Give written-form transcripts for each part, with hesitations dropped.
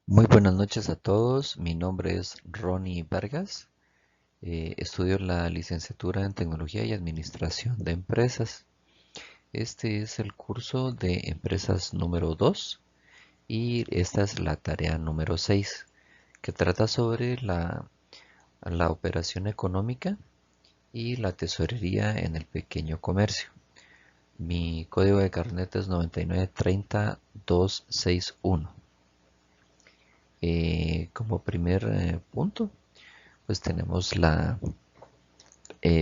Muy buenas noches a todos. Mi nombre es Ronnie Vargas. Estudio la licenciatura en Tecnología y Administración de Empresas. Este es el curso de Empresas número 2 y esta es la tarea número 6, que trata sobre la operación económica y la tesorería en el pequeño comercio. Mi código de carnet es 9930261. Como primer punto, pues tenemos la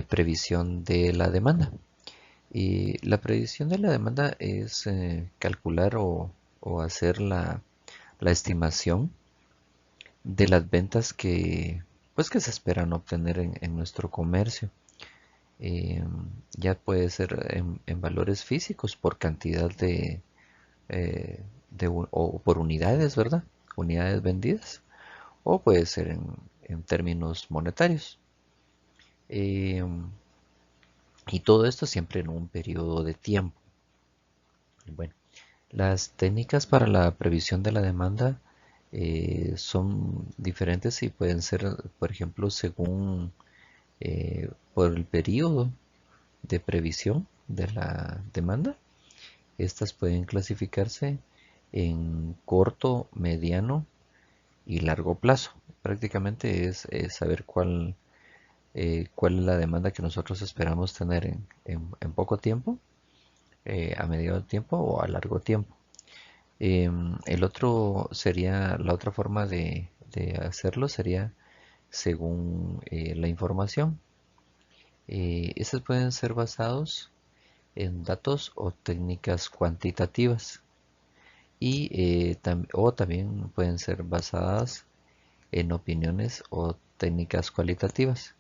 previsión de la demanda. Y la previsión de la demanda es calcular o hacer la estimación de las ventas que se esperan obtener en nuestro comercio. Eh, ya puede ser en valores físicos por cantidad eh, o por unidades, ¿verdad? Unidades vendidas. O puede ser en términos monetarios. Eh, y todo esto siempre en un periodo de tiempo. Bueno, las técnicas para la previsión de la demanda son diferentes y pueden ser, por ejemplo, según por el periodo de previsión de la demanda. Estas pueden clasificarse en corto, mediano y largo plazo. Prácticamente es saber cuál es la demanda que nosotros esperamos tener en poco tiempo, a medio tiempo o a largo tiempo. El otro sería, la otra forma de hacerlo sería según la información. Estos pueden ser basados en datos o técnicas cuantitativas o también pueden ser basadas en opiniones o técnicas cualitativas.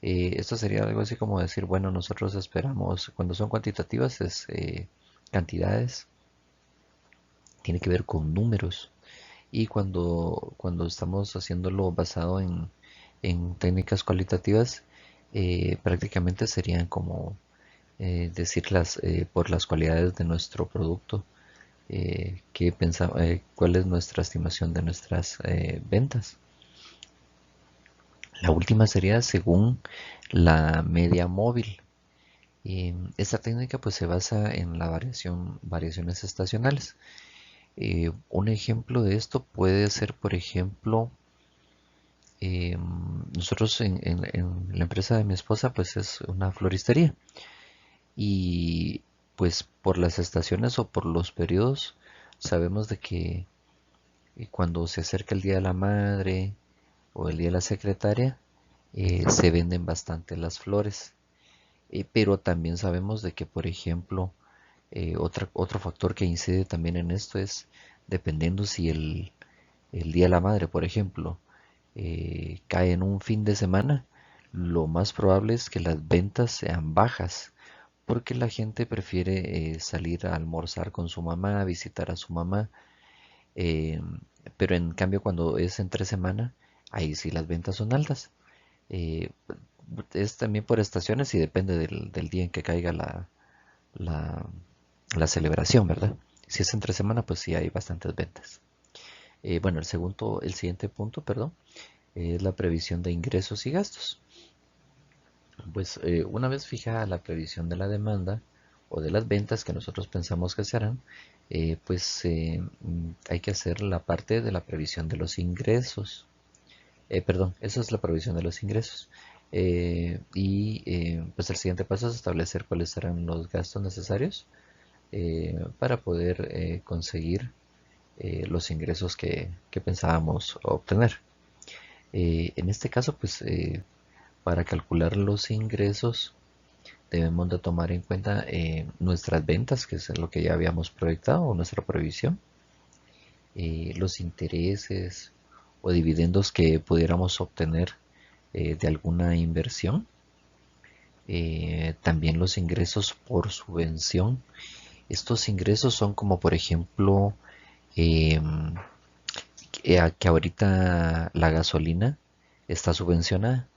Esto sería algo así como decir, bueno, nosotros esperamos, cuando son cuantitativas es cantidades, tiene que ver con números. Y cuando estamos haciéndolo basado en técnicas cualitativas, prácticamente serían como decirlas por las cualidades de nuestro producto, cuál es nuestra estimación de nuestras ventas. La última sería según la media móvil. Esta técnica pues se basa en la variaciones estacionales. Un ejemplo de esto puede ser, por ejemplo, nosotros en la empresa de mi esposa pues es una floristería y pues por las estaciones o por los periodos sabemos de que cuando se acerca el Día de la Madre o el Día de la Secretaria se venden bastante las flores. Pero también sabemos de que, por ejemplo, otro factor que incide también en esto es dependiendo si el Día de la Madre, por ejemplo, cae en un fin de semana, lo más probable es que las ventas sean bajas, porque la gente prefiere salir a almorzar con su mamá, visitar a su mamá, eh, pero en cambio cuando es entre semana, ahí sí las ventas son altas. Eh, es también por estaciones y depende del día en que caiga la, la celebración, ¿verdad? Si es entre semana, pues sí hay bastantes ventas. Bueno, el siguiente punto, perdón, es la previsión de ingresos y gastos. Pues una vez fijada la previsión de la demanda o de las ventas que nosotros pensamos que se harán, hay que hacer la parte de la previsión de los ingresos. Perdón, esa es la previsión de los ingresos. Pues el siguiente paso es establecer cuáles serán los gastos necesarios para poder conseguir los ingresos que pensábamos obtener. En este caso, pues para calcular los ingresos debemos de tomar en cuenta nuestras ventas, que es lo que ya habíamos proyectado, o nuestra previsión, los intereses o dividendos que pudiéramos obtener de alguna inversión, también los ingresos por subvención. Estos ingresos son como por ejemplo em, que ahorita la gasolina está subvencionada.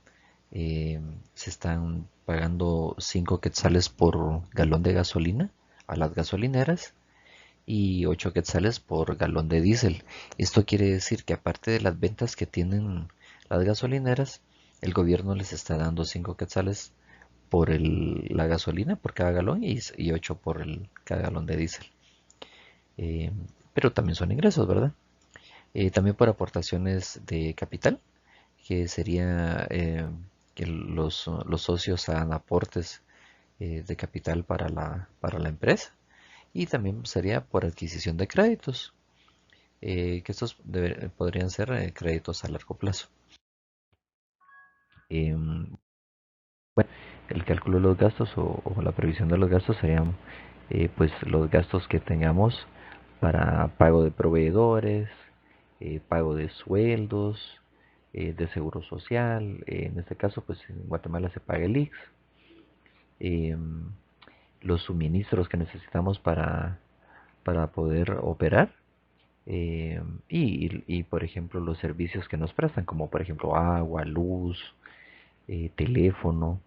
Se están pagando 5 quetzales por galón de gasolina a las gasolineras y 8 quetzales por galón de diésel. Esto quiere decir que aparte de las ventas que tienen las gasolineras, el gobierno les está dando 5 quetzales por la gasolina por cada galón y 8 por cada galón de diésel. Eh, pero también son ingresos, ¿verdad? También por aportaciones de capital, que sería que los socios hagan aportes de capital para la empresa. Y también sería por adquisición de créditos, que estos podrían ser créditos a largo plazo. Em, bueno, el cálculo de los gastos o la previsión de los gastos serían pues los gastos que tengamos para pago de proveedores, pago de sueldos, de seguro social. En este caso, pues en Guatemala se paga el IX. em, los suministros que necesitamos para poder operar. Por ejemplo, los servicios que nos prestan, como por ejemplo agua, luz, teléfono,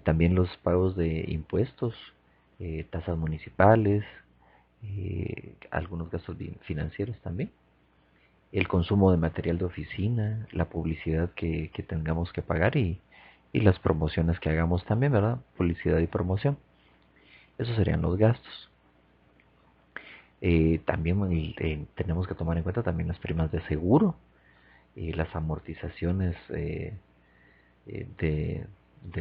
también los pagos de impuestos, tasas municipales, algunos gastos financieros también, el consumo de material de oficina, la publicidad que tengamos que pagar y las promociones que hagamos también, ¿verdad? Publicidad y promoción. Esos serían los gastos. También tenemos que tomar en cuenta también las primas de seguro, las amortizaciones de, de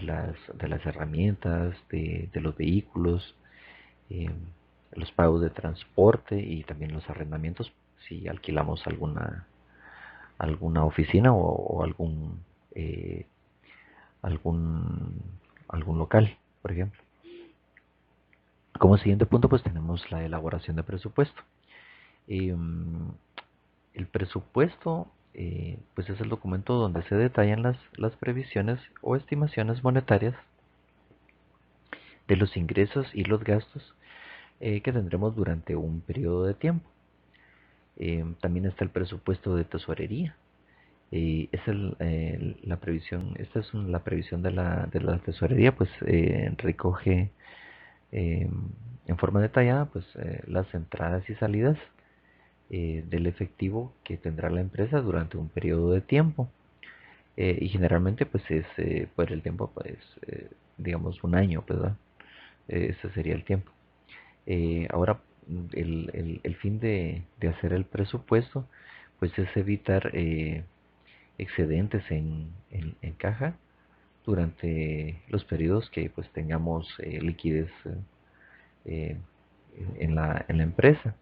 las herramientas, de los vehículos, eh, los pagos de transporte y también los arrendamientos si alquilamos alguna oficina o eh, algún, algún local, por ejemplo. Como siguiente punto, pues tenemos la elaboración de presupuesto. Eh, el presupuesto, pues es el documento donde se detallan las previsiones o estimaciones monetarias de los ingresos y los gastos que tendremos durante un periodo de tiempo. También está el presupuesto de tesorería. La previsión, esta es la previsión de la tesorería, pues recoge eh, en forma detallada pues las entradas y salidas del efectivo que tendrá la empresa durante un periodo de tiempo. Y generalmente pues es por el tiempo pues digamos un año, ¿verdad? Ese sería el tiempo. Ahora el fin de hacer el presupuesto pues es evitar excedentes en caja durante los periodos que pues tengamos liquidez eh, en la empresa.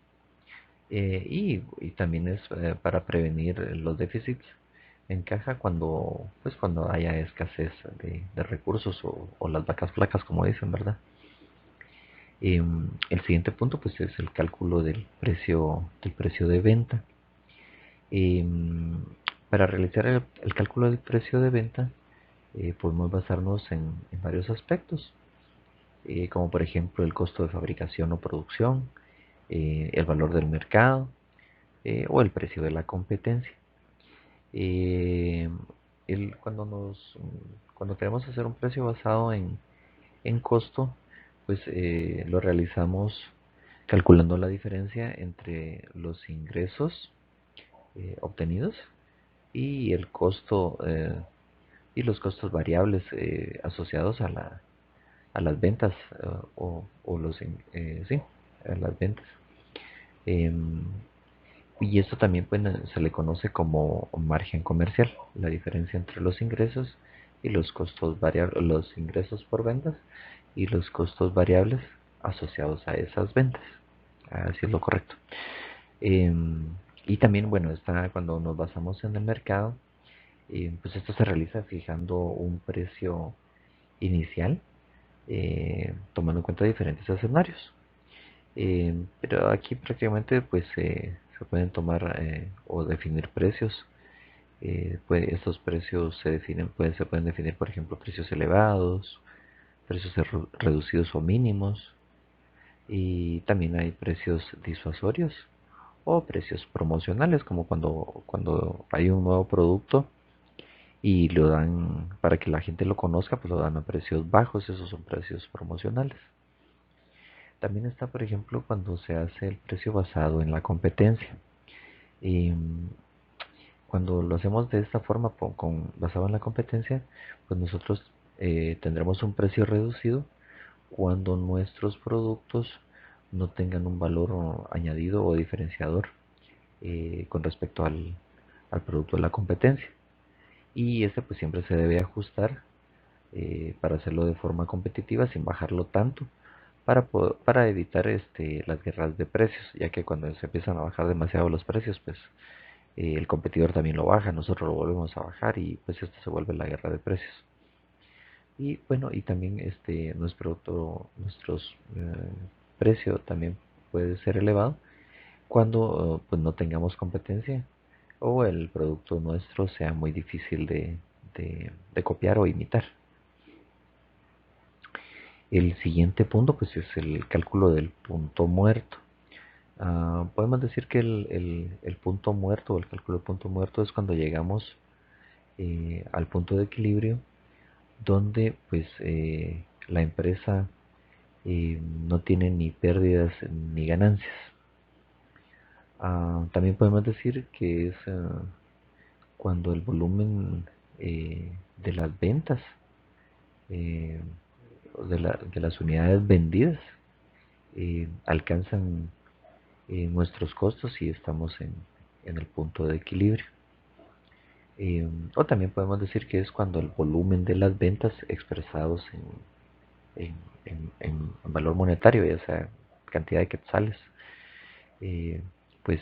Y también es para prevenir los déficits en caja cuando haya escasez de recursos o las vacas flacas, como dicen, ¿verdad? El siguiente punto pues es el cálculo del precio de venta. Em, para realizar el cálculo del precio de venta podemos basarnos en varios aspectos, como por ejemplo el costo de fabricación o producción, el valor del mercado o el precio de la competencia. Eh, cuando cuando queremos hacer un precio basado en costo, pues lo realizamos calculando la diferencia entre los ingresos obtenidos y el costo y los costos variables asociados a las ventas o sí, a las ventas. Em, y esto también pues, se le conoce como margen comercial, la diferencia entre los ingresos y los costos variables, los ingresos por ventas y los costos variables asociados a esas ventas. Así es lo correcto. Em, y también, bueno, está cuando nos basamos en el mercado, pues esto se realiza fijando un precio inicial, tomando en cuenta diferentes escenarios. Pero aquí prácticamente pues se pueden tomar o definir precios. Pues estos precios se pueden definir, por ejemplo, precios elevados, precios reducidos o mínimos, y también hay precios disuasorios o precios promocionales, como cuando hay un nuevo producto y lo dan para que la gente lo conozca, pues lo dan a precios bajos, esos son precios promocionales. También está, por ejemplo, cuando se hace el precio basado en la competencia. Y cuando lo hacemos de esta forma, basado en la competencia, pues nosotros tendremos un precio reducido cuando nuestros productos no tengan un valor añadido o diferenciador con respecto al producto de la competencia. Y este pues siempre se debe ajustar para hacerlo de forma competitiva sin bajarlo tanto para evitar las guerras de precios, ya que cuando se empiezan a bajar demasiado los precios, pues el competidor también lo baja, nosotros lo volvemos a bajar y pues esto se vuelve la guerra de precios. Y bueno, y también nuestros precio también puede ser elevado cuando pues no tengamos competencia o el producto nuestro sea muy difícil de copiar o imitar. El siguiente punto pues es el cálculo del punto muerto. Podemos decir que el punto muerto o el cálculo del punto muerto es cuando llegamos al punto de equilibrio donde pues la empresa no tiene ni pérdidas ni ganancias. También podemos decir que es cuando el volumen de las ventas, eh, de las unidades vendidas, alcanzan nuestros costos y estamos en el punto de equilibrio. O también podemos decir que es cuando el volumen de las ventas expresados en, en valor monetario, ya sea cantidad de quetzales, eh, pues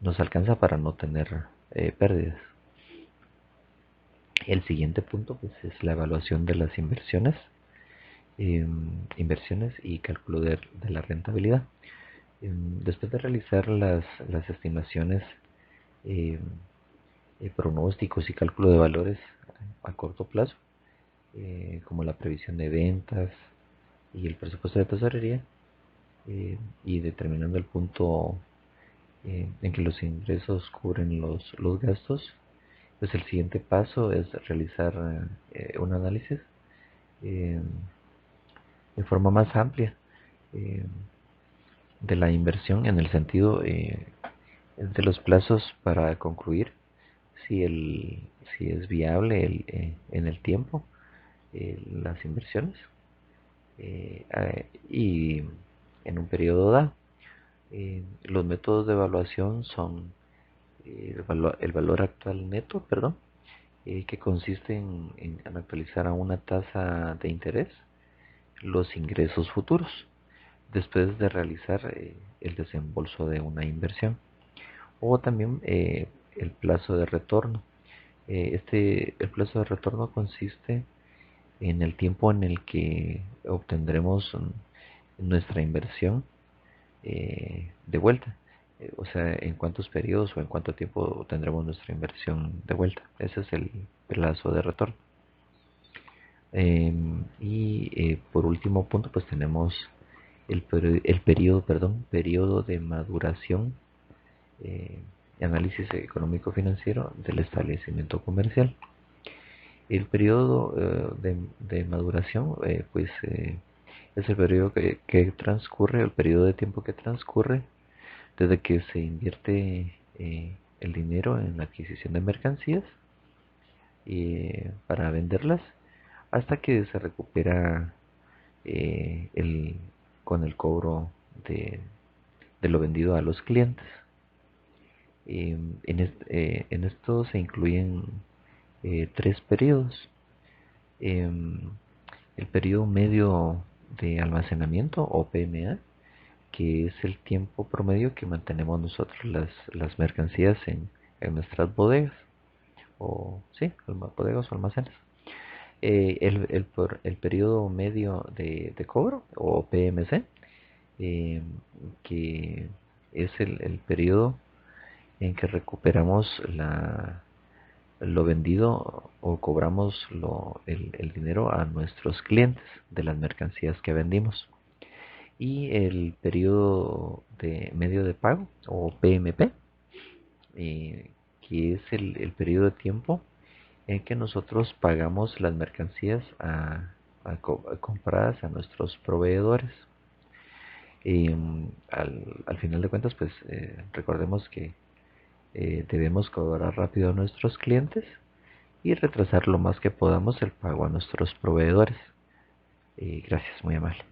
nos alcanza para no tener pérdidas. El siguiente punto pues, es la evaluación de las inversiones y cálculo de la rentabilidad. Después de realizar las estimaciones, eh, pronósticos y cálculo de valores a corto plazo, como la previsión de ventas y el presupuesto de tesorería, y determinando el punto en que los ingresos cubren los gastos, pues el siguiente paso es realizar un análisis eh, de forma más amplia eh, de la inversión en el sentido de los plazos para concluir, si es viable en el tiempo las inversiones y en un periodo dado. Los métodos de evaluación son el valor actual neto, perdón, que consiste en actualizar a una tasa de interés los ingresos futuros después de realizar el desembolso de una inversión, o también el plazo de retorno. El plazo de retorno consiste en el tiempo en el que obtendremos nuestra inversión de vuelta. O sea, en cuántos periodos o en cuánto tiempo tendremos nuestra inversión de vuelta. Ese es el plazo de retorno. Por último punto, pues tenemos periodo de maduración, eh, análisis económico-financiero del establecimiento comercial. El periodo de maduración, es el periodo que transcurre, el periodo de tiempo que transcurre desde que se invierte el dinero en la adquisición de mercancías para venderlas hasta que se recupera eh, el, con el cobro de lo vendido a los clientes. En esto se incluyen tres periodos. Em, el periodo medio de almacenamiento o PMA, que es el tiempo promedio que mantenemos nosotros las mercancías en nuestras bodegas o sí, bodegas o almacenes. El periodo medio de cobro o PMC, eh, que es el periodo en que recuperamos lo vendido o cobramos el dinero a nuestros clientes de las mercancías que vendimos. Y el periodo de medio de pago o PMP, que es el periodo de tiempo en que nosotros pagamos las mercancías compradas a nuestros proveedores. Y al final de cuentas, pues recordemos que debemos cobrar rápido a nuestros clientes y retrasar lo más que podamos el pago a nuestros proveedores. Gracias, muy amable.